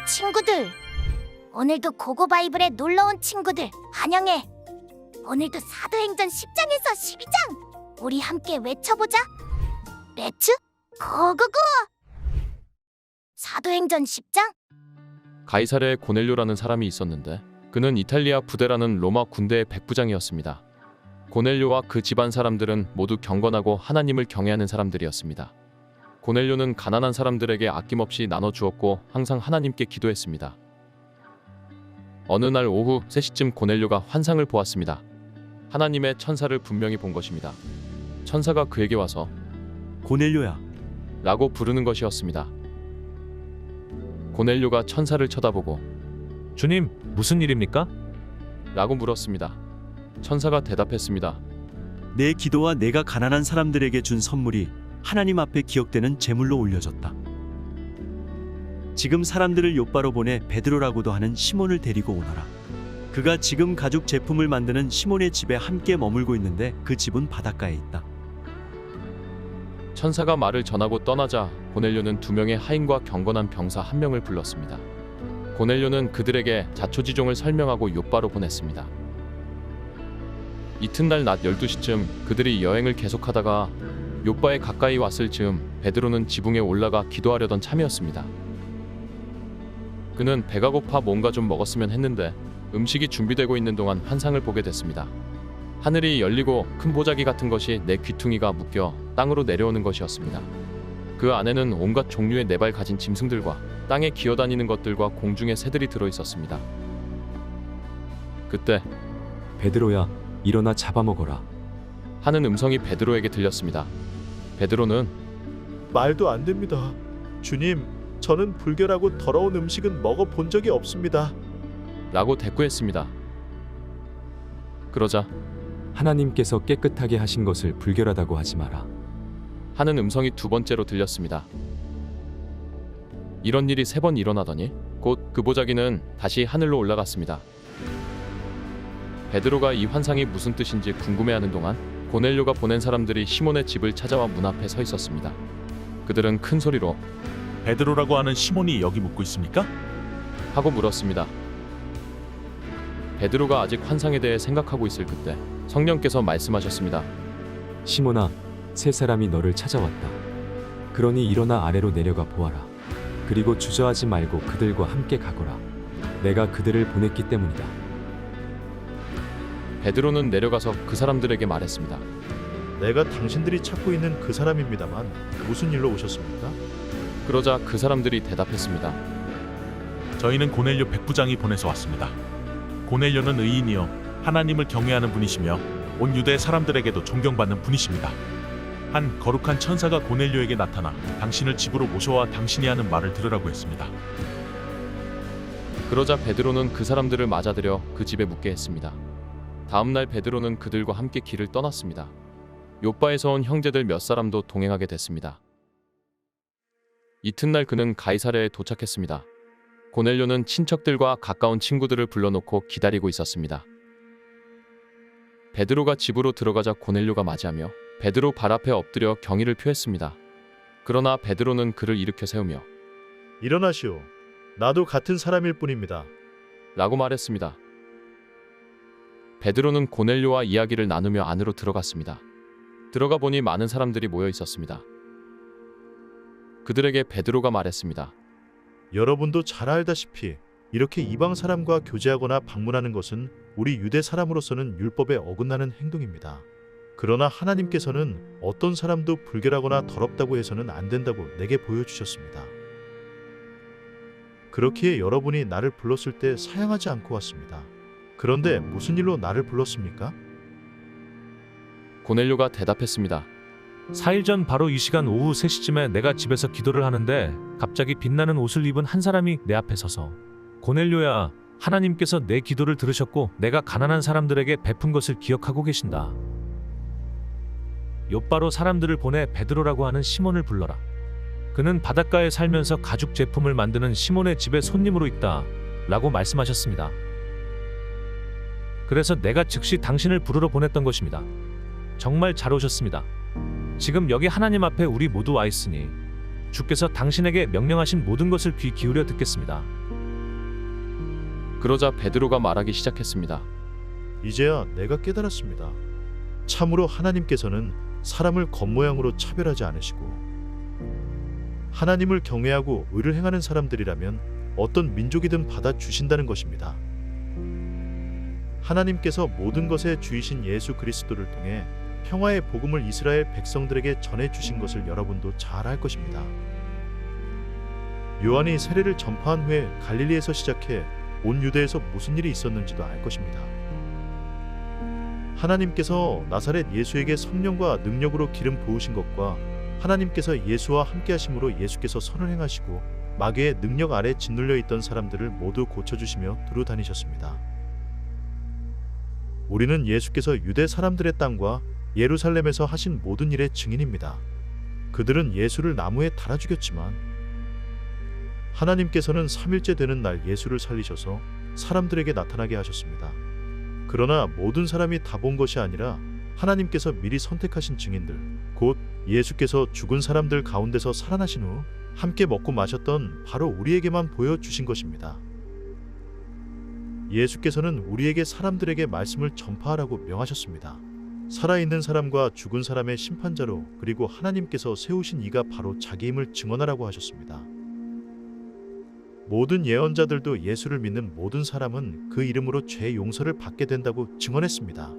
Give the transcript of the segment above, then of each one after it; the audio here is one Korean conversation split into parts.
친구들, 오늘도 고고바이블에 놀러온 친구들 환영해. 오늘도 사도행전 10장에서 12장 우리 함께 외쳐보자. 렛츠 고고고! 사도행전 10장? 가이사랴에 고넬료라는 사람이 있었는데 그는 이탈리아 부대라는 로마 군대의 백부장이었습니다. 고넬료와 그 집안 사람들은 모두 경건하고 하나님을 경외하는 사람들이었습니다. 고넬료는 가난한 사람들에게 아낌없이 나눠주었고 항상 하나님께 기도했습니다. 어느 날 오후 3시쯤 고넬료가 환상을 보았습니다. 하나님의 천사를 분명히 본 것입니다. 천사가 그에게 와서 고넬료야, 라고 부르는 것이었습니다. 고넬료가 천사를 쳐다보고 주님, 무슨 일입니까? 라고 물었습니다. 천사가 대답했습니다. 내 기도와 내가 가난한 사람들에게 준 선물이 하나님 앞에 기억되는 제물로 올려졌다. 지금 사람들을 욥바로 보내 베드로라고도 하는 시몬을 데리고 오너라. 그가 지금 가죽 제품을 만드는 시몬의 집에 함께 머물고 있는데 그 집은 바닷가에 있다. 천사가 말을 전하고 떠나자 고넬료는 2명의 하인과 경건한 병사 1명을 불렀습니다. 고넬료는 그들에게 자초지종을 설명하고 욥바로 보냈습니다. 이튿날 낮 12시쯤 그들이 여행을 계속하다가 욥바에 가까이 왔을 즈음 베드로는 지붕에 올라가 기도하려던 참이었습니다. 그는 배가 고파 뭔가 좀 먹었으면 했는데 음식이 준비되고 있는 동안 환상을 보게 됐습니다. 하늘이 열리고 큰 보자기 같은 것이 내 귀퉁이가 묶여 땅으로 내려오는 것이었습니다. 그 안에는 온갖 종류의 4발 가진 짐승들과 땅에 기어다니는 것들과 공중의 새들이 들어있었습니다. 그때 베드로야, 일어나 잡아먹어라. 하는 음성이 베드로에게 들렸습니다. 베드로는 말도 안 됩니다. 주님, 저는 불결하고 더러운 음식은 먹어본 적이 없습니다. 라고 대꾸했습니다. 그러자 하나님께서 깨끗하게 하신 것을 불결하다고 하지 마라. 하는 음성이 2번째로 들렸습니다. 이런 일이 3번 일어나더니 곧 그 보자기는 다시 하늘로 올라갔습니다. 베드로가 이 환상이 무슨 뜻인지 궁금해하는 동안 고넬료가 보낸 사람들이 시몬의 집을 찾아와 문 앞에 서 있었습니다. 그들은 큰 소리로 베드로라고 하는 시몬이 여기 묵고 있습니까? 하고 물었습니다. 베드로가 아직 환상에 대해 생각하고 있을 그때 성령께서 말씀하셨습니다. 시몬아, 3사람이 너를 찾아왔다. 그러니 일어나 아래로 내려가 보아라. 그리고 주저하지 말고 그들과 함께 가거라. 내가 그들을 보냈기 때문이다. 베드로는 내려가서 그 사람들에게 말했습니다. 내가 당신들이 찾고 있는 그 사람입니다만 무슨 일로 오셨습니까? 그러자 그 사람들이 대답했습니다. 저희는 고넬료 백부장이 보내서 왔습니다. 고넬료는 의인이요 하나님을 경외하는 분이시며 온 유대 사람들에게도 존경받는 분이십니다. 한 거룩한 천사가 고넬료에게 나타나 당신을 집으로 모셔와 당신이 하는 말을 들으라고 했습니다. 그러자 베드로는 그 사람들을 맞아들여 그 집에 묵게 했습니다. 다음날 베드로는 그들과 함께 길을 떠났습니다. 욥바에서 온 형제들 몇 사람도 동행하게 됐습니다. 이튿날 그는 가이사랴에 도착했습니다. 고넬료는 친척들과 가까운 친구들을 불러놓고 기다리고 있었습니다. 베드로가 집으로 들어가자 고넬료가 맞이하며 베드로 발 앞에 엎드려 경의를 표했습니다. 그러나 베드로는 그를 일으켜 세우며 일어나시오. 나도 같은 사람일 뿐입니다. 라고 말했습니다. 베드로는 고넬료와 이야기를 나누며 안으로 들어갔습니다. 들어가 보니 많은 사람들이 모여 있었습니다. 그들에게 베드로가 말했습니다. 여러분도 잘 알다시피 이렇게 이방 사람과 교제하거나 방문하는 것은 우리 유대 사람으로서는 율법에 어긋나는 행동입니다. 그러나 하나님께서는 어떤 사람도 불결하거나 더럽다고 해서는 안 된다고 내게 보여주셨습니다. 그렇기에 여러분이 나를 불렀을 때 사양하지 않고 왔습니다. 그런데 무슨 일로 나를 불렀습니까? 고넬료가 대답했습니다. 4일 전 바로 이 시간 오후 3시쯤에 내가 집에서 기도를 하는데 갑자기 빛나는 옷을 입은 한 사람이 내 앞에 서서 고넬료야, 하나님께서 내 기도를 들으셨고 내가 가난한 사람들에게 베푼 것을 기억하고 계신다. 욥바로 사람들을 보내 베드로라고 하는 시몬을 불러라. 그는 바닷가에 살면서 가죽 제품을 만드는 시몬의 집에 손님으로 있다. 라고 말씀하셨습니다. 그래서 내가 즉시 당신을 부르러 보냈던 것입니다. 정말 잘 오셨습니다. 지금 여기 하나님 앞에 우리 모두 와 있으니 주께서 당신에게 명령하신 모든 것을 귀 기울여 듣겠습니다. 그러자 베드로가 말하기 시작했습니다. 이제야 내가 깨달았습니다. 참으로 하나님께서는 사람을 겉모양으로 차별하지 않으시고 하나님을 경외하고 의를 행하는 사람들이라면 어떤 민족이든 받아주신다는 것입니다. 하나님께서 모든 것의 주이신 예수 그리스도를 통해 평화의 복음을 이스라엘 백성들에게 전해주신 것을 여러분도 잘 알 것입니다. 요한이 세례를 전파한 후에 갈릴리에서 시작해 온 유대에서 무슨 일이 있었는지도 알 것입니다. 하나님께서 나사렛 예수에게 성령과 능력으로 기름 부으신 것과 하나님께서 예수와 함께 하심으로 예수께서 선을 행하시고 마귀의 능력 아래 짓눌려 있던 사람들을 모두 고쳐주시며 두루 다니셨습니다. 우리는 예수께서 유대 사람들의 땅과 예루살렘에서 하신 모든 일의 증인입니다. 그들은 예수를 나무에 달아 죽였지만 하나님께서는 3일째 되는 날 예수를 살리셔서 사람들에게 나타나게 하셨습니다. 그러나 모든 사람이 다 본 것이 아니라 하나님께서 미리 선택하신 증인들, 곧 예수께서 죽은 사람들 가운데서 살아나신 후 함께 먹고 마셨던 바로 우리에게만 보여주신 것입니다. 예수께서는 우리에게 사람들에게 말씀을 전파하라고 명하셨습니다. 살아있는 사람과 죽은 사람의 심판자로, 그리고 하나님께서 세우신 이가 바로 자기 힘을 증언하라고 하셨습니다. 모든 예언자들도 예수를 믿는 모든 사람은 그 이름으로 죄 용서를 받게 된다고 증언했습니다.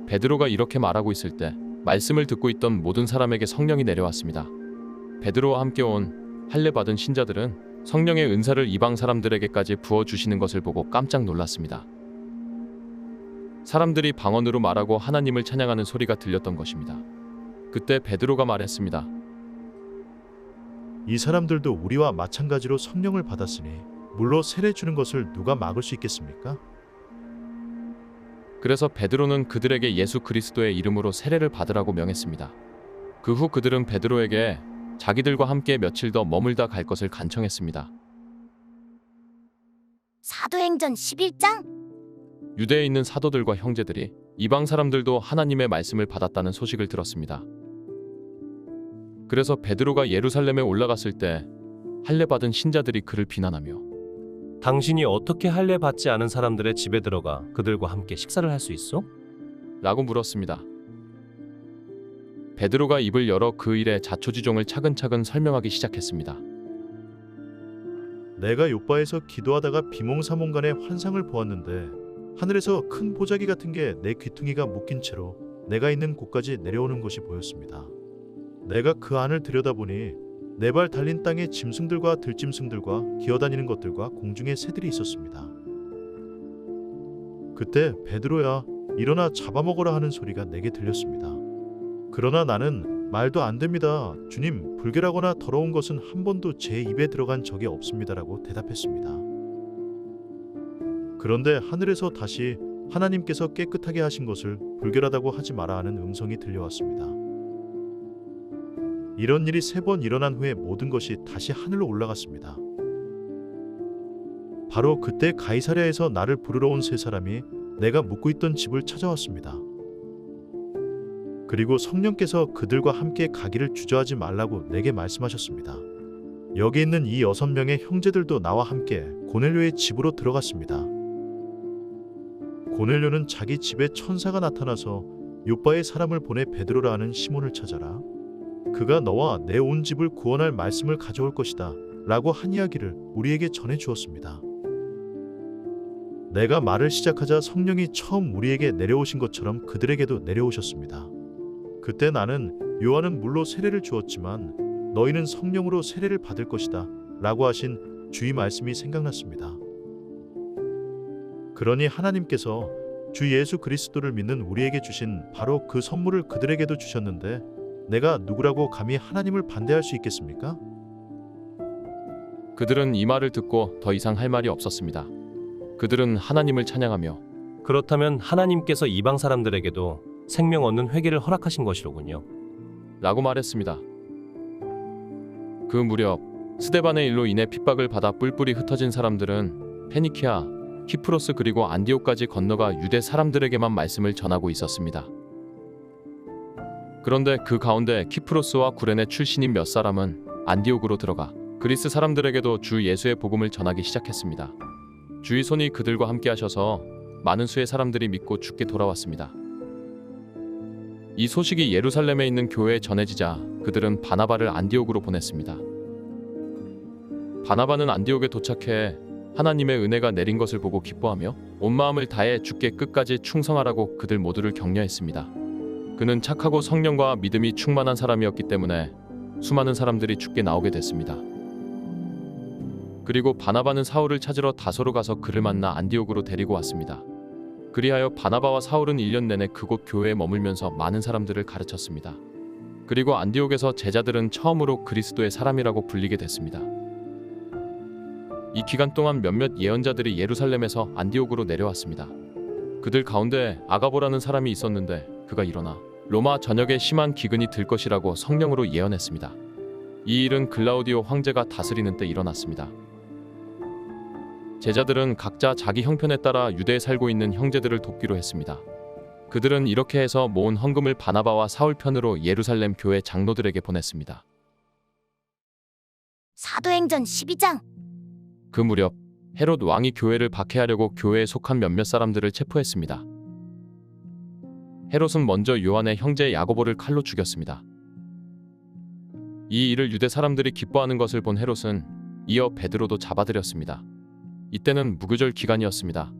베드로가 이렇게 말하고 있을 때 말씀을 듣고 있던 모든 사람에게 성령이 내려왔습니다. 베드로와 함께 온 할례 받은 신자들은 성령의 은사를 이방 사람들에게까지 부어주시는 것을 보고 깜짝 놀랐습니다. 사람들이 방언으로 말하고 하나님을 찬양하는 소리가 들렸던 것입니다. 그때 베드로가 말했습니다. 이 사람들도 우리와 마찬가지로 성령을 받았으니 물로 세례 주는 것을 누가 막을 수 있겠습니까? 그래서 베드로는 그들에게 예수 그리스도의 이름으로 세례를 받으라고 명했습니다. 그 후 그들은 베드로에게 자기들과 함께 며칠 더 머물다 갈 것을 간청했습니다. 사도행전 11장? 유대에 있는 사도들과 형제들이 이방 사람들도 하나님의 말씀을 받았다는 소식을 들었습니다. 그래서 베드로가 예루살렘에 올라갔을 때 할례 받은 신자들이 그를 비난하며 당신이 어떻게 할례 받지 않은 사람들의 집에 들어가 그들과 함께 식사를 할 수 있어? 라고 물었습니다. 베드로가 입을 열어 그 일의 자초지종을 차근차근 설명하기 시작했습니다. 내가 요바에서 기도하다가 비몽사몽간에 환상을 보았는데 하늘에서 큰 보자기 같은 게 내 귀퉁이가 묶인 채로 내가 있는 곳까지 내려오는 것이 보였습니다. 내가 그 안을 들여다보니 네 발 달린 땅에 짐승들과 들짐승들과 기어다니는 것들과 공중에 새들이 있었습니다. 그때 베드로야, 일어나 잡아먹어라 하는 소리가 내게 들렸습니다. 그러나 나는 말도 안 됩니다. 주님, 불결하거나 더러운 것은 한 번도 제 입에 들어간 적이 없습니다라고 대답했습니다. 그런데 하늘에서 다시 하나님께서 깨끗하게 하신 것을 불결하다고 하지 마라 하는 음성이 들려왔습니다. 이런 일이 3번 일어난 후에 모든 것이 다시 하늘로 올라갔습니다. 바로 그때 가이사랴에서 나를 부르러 온 3사람이 내가 묵고 있던 집을 찾아왔습니다. 그리고 성령께서 그들과 함께 가기를 주저하지 말라고 내게 말씀하셨습니다. 여기 있는 이 6명의 형제들도 나와 함께 고넬료의 집으로 들어갔습니다. 고넬료는 자기 집에 천사가 나타나서 요바의 사람을 보내 베드로라 하는 시몬을 찾아라. 그가 너와 내 온 집을 구원할 말씀을 가져올 것이다 라고 한 이야기를 우리에게 전해 주었습니다. 내가 말을 시작하자 성령이 처음 우리에게 내려오신 것처럼 그들에게도 내려오셨습니다. 그때 나는 요한은 물로 세례를 주었지만 너희는 성령으로 세례를 받을 것이다 라고 하신 주의 말씀이 생각났습니다. 그러니 하나님께서 주 예수 그리스도를 믿는 우리에게 주신 바로 그 선물을 그들에게도 주셨는데 내가 누구라고 감히 하나님을 반대할 수 있겠습니까? 그들은 이 말을 듣고 더 이상 할 말이 없었습니다. 그들은 하나님을 찬양하며 그렇다면 하나님께서 이방 사람들에게도 생명 얻는 회개를 허락하신 것이로군요. 라고 말했습니다. 그 무렵 스데반의 일로 인해 핍박을 받아 뿔뿔이 흩어진 사람들은 페니키아, 키프로스 그리고 안디옥까지 건너가 유대 사람들에게만 말씀을 전하고 있었습니다. 그런데 그 가운데 키프로스와 구레네 출신인 몇 사람은 안디옥으로 들어가 그리스 사람들에게도 주 예수의 복음을 전하기 시작했습니다. 주의 손이 그들과 함께 하셔서 많은 수의 사람들이 믿고 주께 돌아왔습니다. 이 소식이 예루살렘에 있는 교회에 전해지자 그들은 바나바를 안디옥으로 보냈습니다. 바나바는 안디옥에 도착해 하나님의 은혜가 내린 것을 보고 기뻐하며 온 마음을 다해 주께 끝까지 충성하라고 그들 모두를 격려했습니다. 그는 착하고 성령과 믿음이 충만한 사람이었기 때문에 수많은 사람들이 주께 나오게 됐습니다. 그리고 바나바는 사울을 찾으러 다소로 가서 그를 만나 안디옥으로 데리고 왔습니다. 그리하여 바나바와 사울은 1년 내내 그곳 교회에 머물면서 많은 사람들을 가르쳤습니다. 그리고 안디옥에서 제자들은 처음으로 그리스도의 사람이라고 불리게 됐습니다. 이 기간 동안 몇몇 예언자들이 예루살렘에서 안디옥으로 내려왔습니다. 그들 가운데 아가보라는 사람이 있었는데 그가 일어나 로마 전역에 심한 기근이 들 것이라고 성령으로 예언했습니다. 이 일은 글라우디오 황제가 다스리는 때 일어났습니다. 제자들은 각자 자기 형편에 따라 유대에 살고 있는 형제들을 돕기로 했습니다. 그들은 이렇게 해서 모은 헌금을 바나바와 사울 편으로 예루살렘 교회 장로들에게 보냈습니다. 사도행전 12장. 그 무렵 헤롯 왕이 교회를 박해하려고 교회에 속한 몇몇 사람들을 체포했습니다. 헤롯은 먼저 요한의 형제 야고보를 칼로 죽였습니다. 이 일을 유대 사람들이 기뻐하는 것을 본 헤롯은 이어 베드로도 잡아들였습니다. 이때는 무교절 기간이었습니다.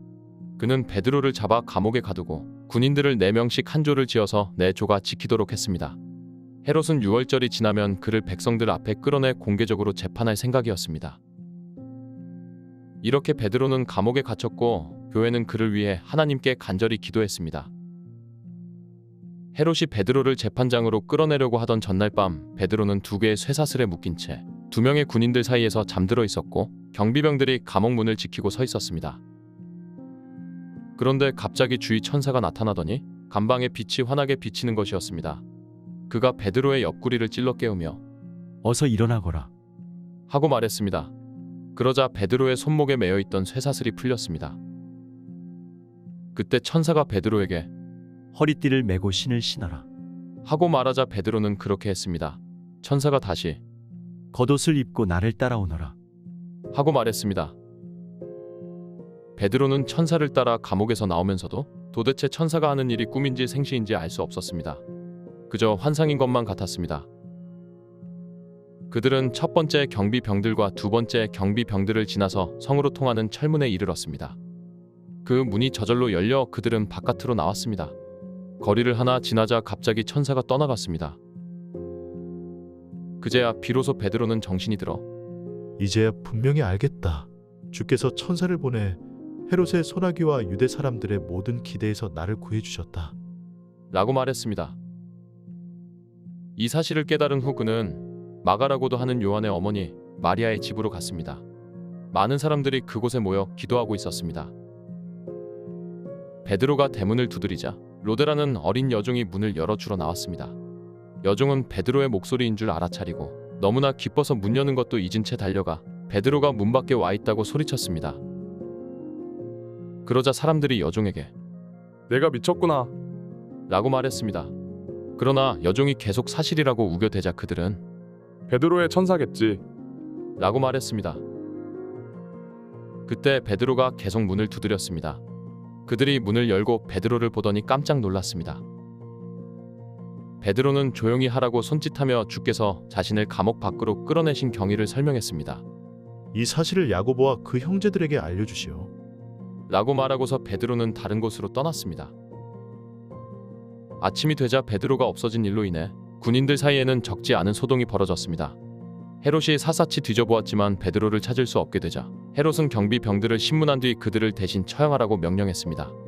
그는 베드로를 잡아 감옥에 가두고 군인들을 4명씩 한 조를 지어서 4조가 지키도록 했습니다. 헤롯은 6월절이 지나면 그를 백성들 앞에 끌어내 공개적으로 재판할 생각이었습니다. 이렇게 베드로는 감옥에 갇혔고 교회는 그를 위해 하나님께 간절히 기도했습니다. 헤롯이 베드로를 재판장으로 끌어내려고 하던 전날 밤 베드로는 2개의 쇠사슬에 묶인 채 2명의 군인들 사이에서 잠들어 있었고 경비병들이 감옥 문을 지키고 서 있었습니다. 그런데 갑자기 주의 천사가 나타나더니 감방에 빛이 환하게 비치는 것이었습니다. 그가 베드로의 옆구리를 찔러 깨우며 어서 일어나거라. 하고 말했습니다. 그러자 베드로의 손목에 매여 있던 쇠사슬이 풀렸습니다. 그때 천사가 베드로에게 허리띠를 메고 신을 신어라. 하고 말하자 베드로는 그렇게 했습니다. 천사가 다시 겉옷을 입고 나를 따라오너라. 하고 말했습니다. 베드로는 천사를 따라 감옥에서 나오면서도 도대체 천사가 하는 일이 꿈인지 생시인지 알 수 없었습니다. 그저 환상인 것만 같았습니다. 그들은 첫 번째 경비병들과 두 번째 경비병들을 지나서 성으로 통하는 철문에 이르렀습니다. 그 문이 저절로 열려 그들은 바깥으로 나왔습니다. 거리를 하나 지나자 갑자기 천사가 떠나갔습니다. 그제야 비로소 베드로는 정신이 들어 이제야 분명히 알겠다. 주께서 천사를 보내 헤롯의 소나기와 유대 사람들의 모든 기대에서 나를 구해주셨다. 라고 말했습니다. 이 사실을 깨달은 후 그는 마가라고도 하는 요한의 어머니 마리아의 집으로 갔습니다. 많은 사람들이 그곳에 모여 기도하고 있었습니다. 베드로가 대문을 두드리자 로데라는 어린 여종이 문을 열어주러 나왔습니다. 여종은 베드로의 목소리인 줄 알아차리고 너무나 기뻐서 문 여는 것도 잊은 채 달려가 베드로가 문 밖에 와 있다고 소리쳤습니다. 그러자 사람들이 여종에게 내가 미쳤구나. 라고 말했습니다. 그러나 여종이 계속 사실이라고 우겨대자 그들은 베드로의 천사겠지. 라고 말했습니다. 그때 베드로가 계속 문을 두드렸습니다. 그들이 문을 열고 베드로를 보더니 깜짝 놀랐습니다. 베드로는 조용히 하라고 손짓하며 주께서 자신을 감옥 밖으로 끌어내신 경위를 설명했습니다. 이 사실을 야고보와 그 형제들에게 알려주시오. 라고 말하고서 베드로는 다른 곳으로 떠났습니다. 아침이 되자 베드로가 없어진 일로 인해 군인들 사이에는 적지 않은 소동이 벌어졌습니다. 헤롯이 샅샅이 뒤져보았지만 베드로를 찾을 수 없게 되자 헤롯은 경비병들을 신문한 뒤 그들을 대신 처형하라고 명령했습니다.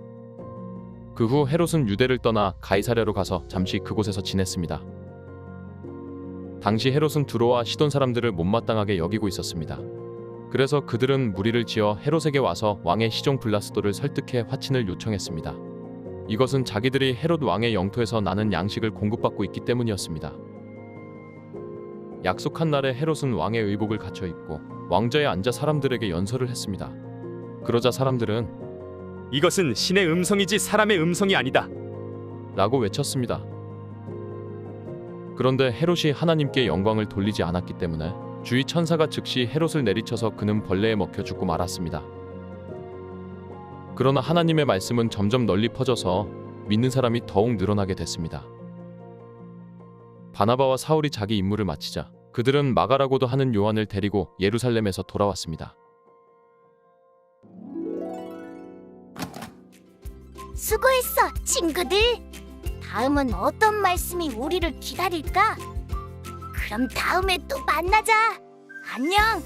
그 후 헤롯은 유대를 떠나 가이사랴로 가서 잠시 그곳에서 지냈습니다. 당시 헤롯은 두로와 시돈 사람들을 못마땅하게 여기고 있었습니다. 그래서 그들은 무리를 지어 헤롯에게 와서 왕의 시종 블라스도를 설득해 화친을 요청했습니다. 이것은 자기들이 헤롯 왕의 영토에서 나는 양식을 공급받고 있기 때문이었습니다. 약속한 날에 헤롯은 왕의 의복을 갖춰 입고 왕좌에 앉아 사람들에게 연설을 했습니다. 그러자 사람들은 이것은 신의 음성이지 사람의 음성이 아니다. 라고 외쳤습니다. 그런데 헤롯이 하나님께 영광을 돌리지 않았기 때문에 주의 천사가 즉시 헤롯을 내리쳐서 그는 벌레에 먹혀 죽고 말았습니다. 그러나 하나님의 말씀은 점점 널리 퍼져서 믿는 사람이 더욱 늘어나게 됐습니다. 바나바와 사울이 자기 임무를 마치자 그들은 마가라고도 하는 요한을 데리고 예루살렘에서 돌아왔습니다. 수고했어, 친구들. 다음은 어떤 말씀이 우리를 기다릴까? 그럼 다음에 또 만나자. 안녕.